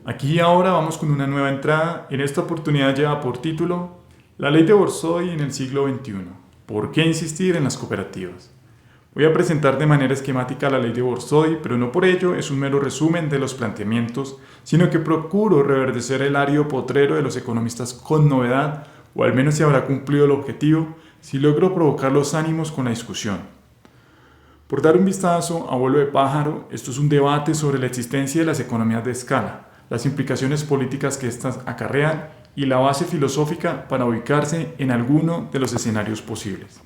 Aquí y ahora vamos con una nueva entrada. En esta oportunidad lleva por título La ley de Borzoi en el siglo XXI. ¿Por qué insistir en las cooperativas? Voy a presentar de manera esquemática la ley de Borzoi, pero no por ello es un mero resumen de los planteamientos, sino que procuro reverdecer el árido potrero de los economistas con novedad, o al menos si habrá cumplido el objetivo, si logro provocar los ánimos con la discusión. Por dar un vistazo a vuelo de pájaro, esto es un debate sobre la existencia de las economías de escala, las implicaciones políticas que éstas acarrean y la base filosófica para ubicarse en alguno de los escenarios posibles.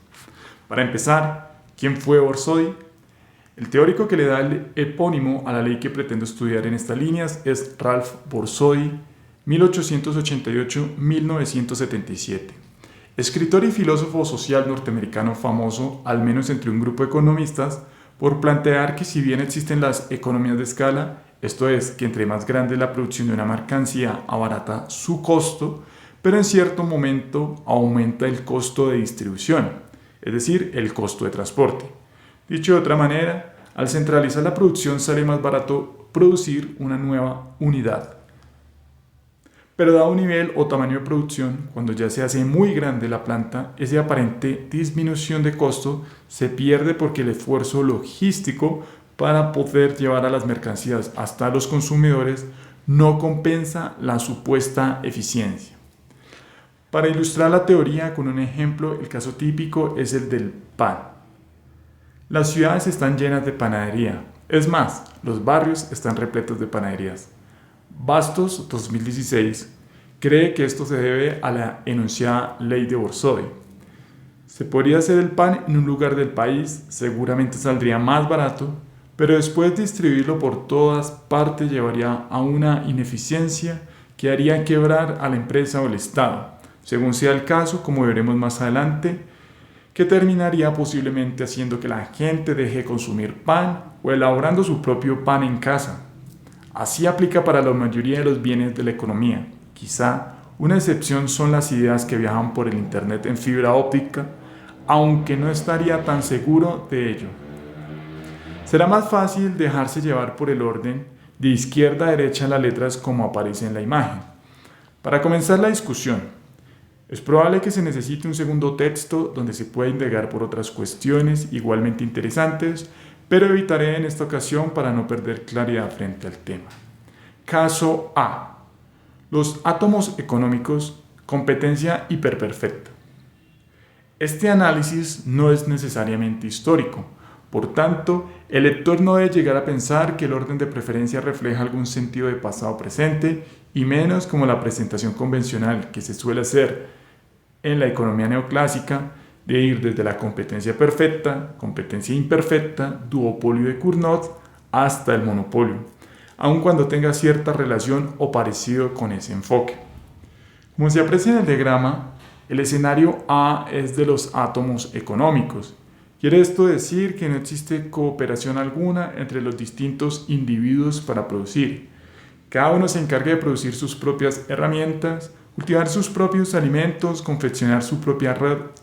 Para empezar, ¿quién fue Borzoi? El teórico que le da el epónimo a la ley que pretendo estudiar en estas líneas es Ralph Borzoi, 1888-1977. Escritor y filósofo social norteamericano famoso, al menos entre un grupo de economistas, por plantear que si bien existen las economías de escala, esto es, que entre más grande la producción de una mercancía abarata su costo, pero en cierto momento aumenta el costo de distribución, es decir, el costo de transporte. Dicho de otra manera, al centralizar la producción sale más barato producir una nueva unidad. Pero dado un nivel o tamaño de producción, cuando ya se hace muy grande la planta, esa aparente disminución de costo se pierde porque el esfuerzo logístico para poder llevar a las mercancías hasta los consumidores no compensa la supuesta eficiencia. Para ilustrar la teoría con un ejemplo, el caso típico es el del pan. Las ciudades están llenas de panadería, es más, los barrios están repletos de panaderías. Bastos, 2016, cree que esto se debe a la enunciada ley de Borzoi. Se podría hacer el pan en un lugar del país, seguramente saldría más barato, pero después distribuirlo por todas partes llevaría a una ineficiencia que haría quebrar a la empresa o el Estado, según sea el caso, como veremos más adelante, que terminaría posiblemente haciendo que la gente deje de consumir pan o elaborando su propio pan en casa. Así aplica para la mayoría de los bienes de la economía. Quizá una excepción son las ideas que viajan por el Internet en fibra óptica, aunque no estaría tan seguro de ello. Será más fácil dejarse llevar por el orden de izquierda a derecha en las letras como aparece en la imagen. Para comenzar la discusión, es probable que se necesite un segundo texto donde se pueda indagar por otras cuestiones igualmente interesantes, pero evitaré en esta ocasión para no perder claridad frente al tema. Caso A. Los átomos económicos, competencia hiperperfecta. Este análisis no es necesariamente histórico. Por tanto, el lector no debe llegar a pensar que el orden de preferencia refleja algún sentido de pasado presente, y menos como la presentación convencional que se suele hacer en la economía neoclásica, de ir desde la competencia perfecta, competencia imperfecta, duopolio de Cournot, hasta el monopolio, aun cuando tenga cierta relación o parecido con ese enfoque. Como se aprecia en el diagrama, el escenario A es de los átomos económicos. Quiere esto decir que no existe cooperación alguna entre los distintos individuos para producir. Cada uno se encarga de producir sus propias herramientas, cultivar sus propios alimentos, confeccionar su propia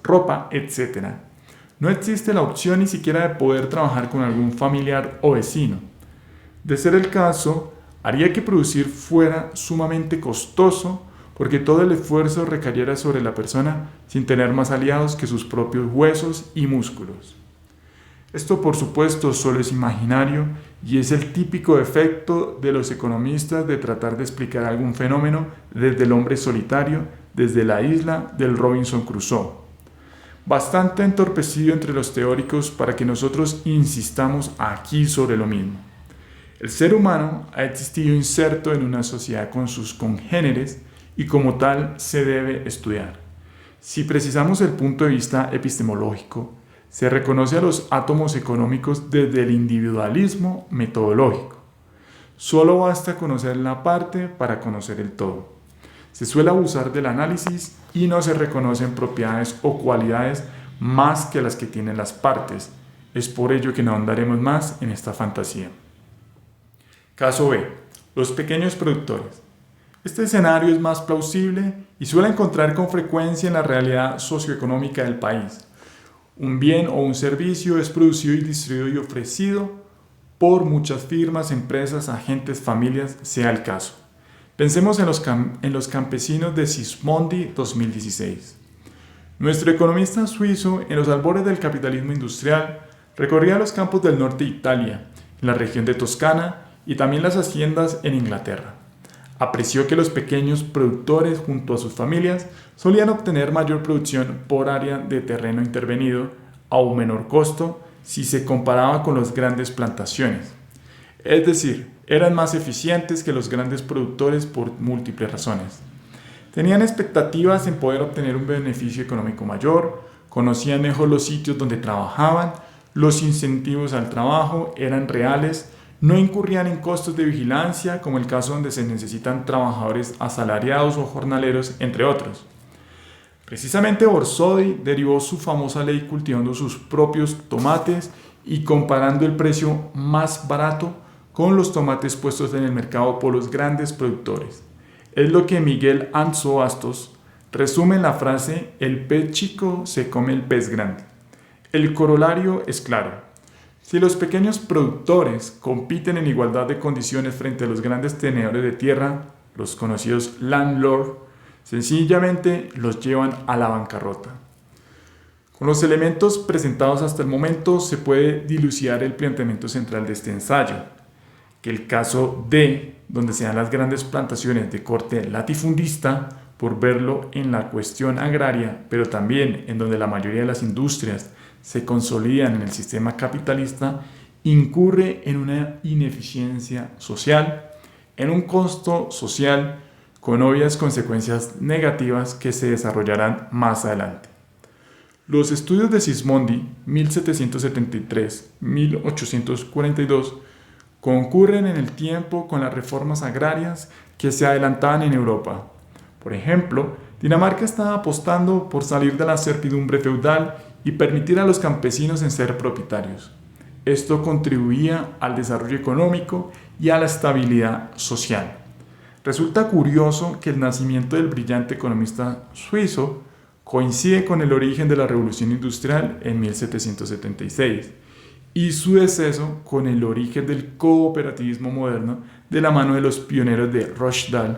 ropa, etc. No existe la opción ni siquiera de poder trabajar con algún familiar o vecino. De ser el caso, haría que producir fuera sumamente costoso porque todo el esfuerzo recayera sobre la persona sin tener más aliados que sus propios huesos y músculos. Esto por supuesto solo es imaginario y es el típico efecto de los economistas de tratar de explicar algún fenómeno desde el hombre solitario, desde la isla del Robinson Crusoe. Bastante entorpecido entre los teóricos para que nosotros insistamos aquí sobre lo mismo. El ser humano ha existido inserto en una sociedad con sus congéneres y como tal se debe estudiar. Si precisamos el punto de vista epistemológico, se reconoce a los átomos económicos desde el individualismo metodológico. Solo basta conocer la parte para conocer el todo. Se suele abusar del análisis y no se reconocen propiedades o cualidades más que las que tienen las partes. Es por ello que no ahondaremos más en esta fantasía. Caso B. Los pequeños productores. Este escenario es más plausible y suele encontrar con frecuencia en la realidad socioeconómica del país. Un bien o un servicio es producido y distribuido y ofrecido por muchas firmas, empresas, agentes, familias, sea el caso. Pensemos en los campesinos de Sismondi 2016. Nuestro economista suizo, en los albores del capitalismo industrial, recorría los campos del norte de Italia, en la región de Toscana y también las haciendas en Inglaterra. Apreció que los pequeños productores, junto a sus familias, solían obtener mayor producción por área de terreno intervenido a un menor costo si se comparaba con las grandes plantaciones. Es decir, eran más eficientes que los grandes productores por múltiples razones. Tenían expectativas en poder obtener un beneficio económico mayor, conocían mejor los sitios donde trabajaban, los incentivos al trabajo eran reales, no incurrían en costos de vigilancia, como el caso donde se necesitan trabajadores asalariados o jornaleros, entre otros. Precisamente Borsodi derivó su famosa ley cultivando sus propios tomates y comparando el precio más barato con los tomates puestos en el mercado por los grandes productores. Es lo que Miguel Anso Bastos resume en la frase «el pez chico se come el pez grande». El corolario es claro. Si los pequeños productores compiten en igualdad de condiciones frente a los grandes tenedores de tierra, los conocidos landlords, sencillamente los llevan a la bancarrota. Con los elementos presentados hasta el momento se puede dilucidar el planteamiento central de este ensayo, que el caso D, donde se dan las grandes plantaciones de corte latifundista, por verlo en la cuestión agraria, pero también en donde la mayoría de las industrias se consolidan en el sistema capitalista, incurre en una ineficiencia social, en un costo social con obvias consecuencias negativas que se desarrollarán más adelante. Los estudios de Sismondi, 1773-1842, concurren en el tiempo con las reformas agrarias que se adelantaban en Europa. Por ejemplo, Dinamarca estaba apostando por salir de la servidumbre feudal y permitir a los campesinos en ser propietarios. Esto contribuía al desarrollo económico y a la estabilidad social. Resulta curioso que el nacimiento del brillante economista suizo coincide con el origen de la Revolución Industrial en 1776 y su deceso con el origen del cooperativismo moderno de la mano de los pioneros de Rochdale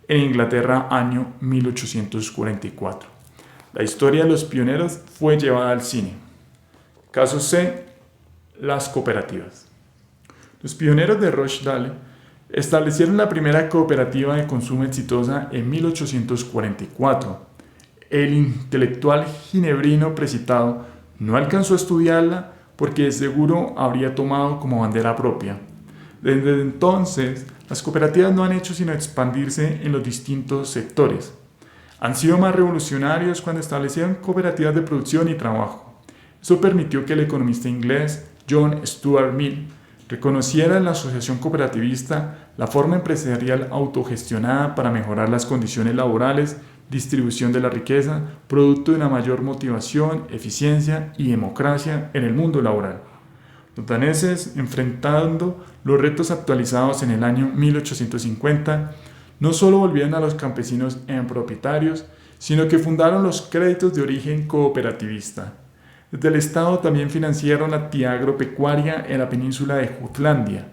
en Inglaterra año 1844. La historia de los pioneros fue llevada al cine. Caso C. Las cooperativas. Los pioneros de Rochdale establecieron la primera cooperativa de consumo exitosa en 1844. El intelectual ginebrino precitado no alcanzó a estudiarla porque de seguro habría tomado como bandera propia. Desde entonces, las cooperativas no han hecho sino expandirse en los distintos sectores. Han sido más revolucionarios cuando establecieron cooperativas de producción y trabajo. Eso permitió que el economista inglés John Stuart Mill reconociera en la asociación cooperativista la forma empresarial autogestionada para mejorar las condiciones laborales, distribución de la riqueza, producto de una mayor motivación, eficiencia y democracia en el mundo laboral. Los daneses, enfrentando los retos actualizados en el año 1850, no solo volvieron a los campesinos en propietarios, sino que fundaron los créditos de origen cooperativista. Desde el Estado también financiaron la actividad agropecuaria en la península de Jutlandia,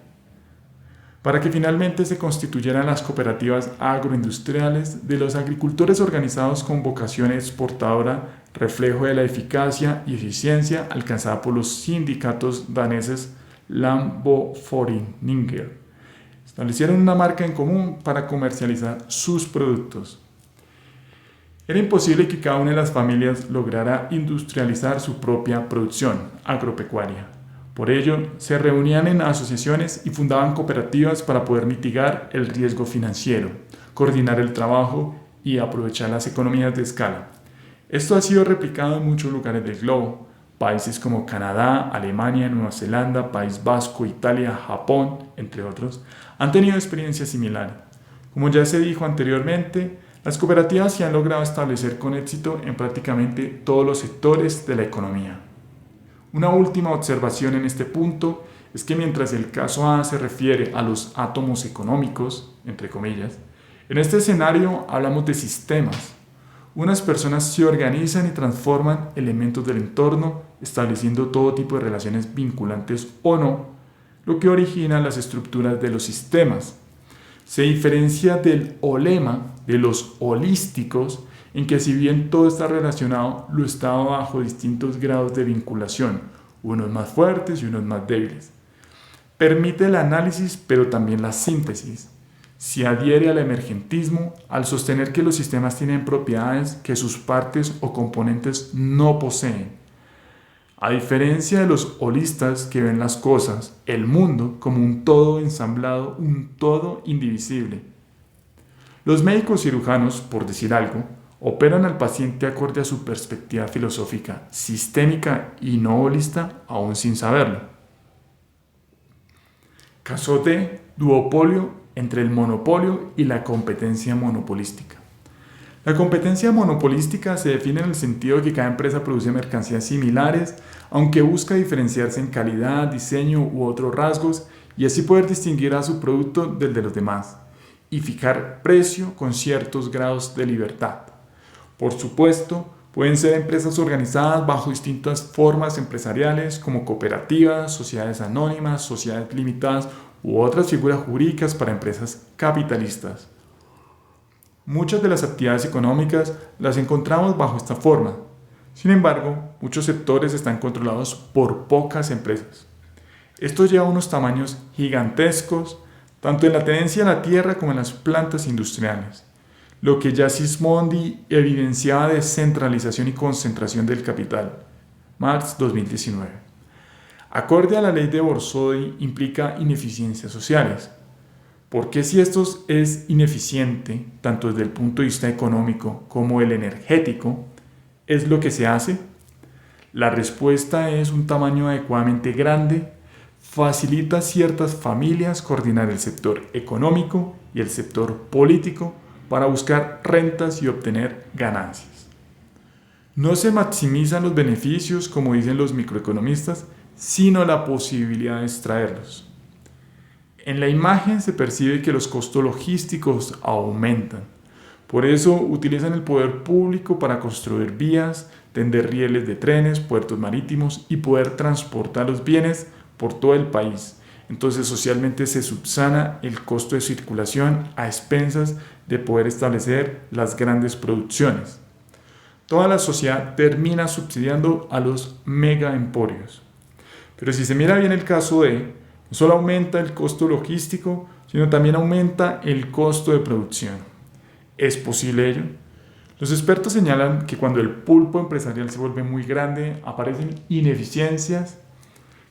para que finalmente se constituyeran las cooperativas agroindustriales de los agricultores organizados con vocación exportadora, reflejo de la eficacia y eficiencia alcanzada por los sindicatos daneses Landboforeninger. Establecieron una marca en común para comercializar sus productos. Era imposible que cada una de las familias lograra industrializar su propia producción agropecuaria. Por ello, se reunían en asociaciones y fundaban cooperativas para poder mitigar el riesgo financiero, coordinar el trabajo y aprovechar las economías de escala. Esto ha sido replicado en muchos lugares del globo. Países como Canadá, Alemania, Nueva Zelanda, País Vasco, Italia, Japón, entre otros, han tenido experiencias similares. Como ya se dijo anteriormente, las cooperativas se han logrado establecer con éxito en prácticamente todos los sectores de la economía. Una última observación en este punto es que mientras el caso A se refiere a los átomos económicos, entre comillas, en este escenario hablamos de sistemas. Unas personas se organizan y transforman elementos del entorno, estableciendo todo tipo de relaciones vinculantes o no, lo que origina las estructuras de los sistemas. Se diferencia del olema, de los holísticos, en que si bien todo está relacionado, lo está bajo distintos grados de vinculación, unos más fuertes y unos más débiles. Permite el análisis, pero también la síntesis. Se adhiere al emergentismo al sostener que los sistemas tienen propiedades que sus partes o componentes no poseen. A diferencia de los holistas que ven las cosas, el mundo, como un todo ensamblado, un todo indivisible. Los médicos cirujanos, por decir algo, operan al paciente acorde a su perspectiva filosófica, sistémica y no holista, aún sin saberlo. Caso de duopolio entre el monopolio y la competencia monopolística. La competencia monopolística se define en el sentido de que cada empresa produce mercancías similares, aunque busca diferenciarse en calidad, diseño u otros rasgos y así poder distinguir a su producto del de los demás y fijar precio con ciertos grados de libertad. Por supuesto, pueden ser empresas organizadas bajo distintas formas empresariales como cooperativas, sociedades anónimas, sociedades limitadas u otras figuras jurídicas para empresas capitalistas. Muchas de las actividades económicas las encontramos bajo esta forma. Sin embargo, muchos sectores están controlados por pocas empresas. Esto lleva a unos tamaños gigantescos, tanto en la tenencia de la tierra como en las plantas industriales, lo que ya Sismondi evidenciaba de centralización y concentración del capital. Marx 2019. Acorde a la ley de Borsodi, implica ineficiencias sociales. Porque si esto es ineficiente, tanto desde el punto de vista económico como el energético, ¿es lo que se hace? La respuesta es un tamaño adecuadamente grande, facilita a ciertas familias coordinar el sector económico y el sector político para buscar rentas y obtener ganancias. No se maximizan los beneficios, como dicen los microeconomistas, sino la posibilidad de extraerlos. En la imagen se percibe que los costos logísticos aumentan. Por eso utilizan el poder público para construir vías, tender rieles de trenes, puertos marítimos y poder transportar los bienes por todo el país. Entonces socialmente se subsana el costo de circulación a expensas de poder establecer las grandes producciones. Toda la sociedad termina subsidiando a los mega emporios. Pero si se mira bien el caso de no solo aumenta el costo logístico, sino también aumenta el costo de producción. ¿Es posible ello? Los expertos señalan que cuando el pulpo empresarial se vuelve muy grande, aparecen ineficiencias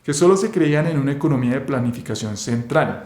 que solo se creían en una economía de planificación central.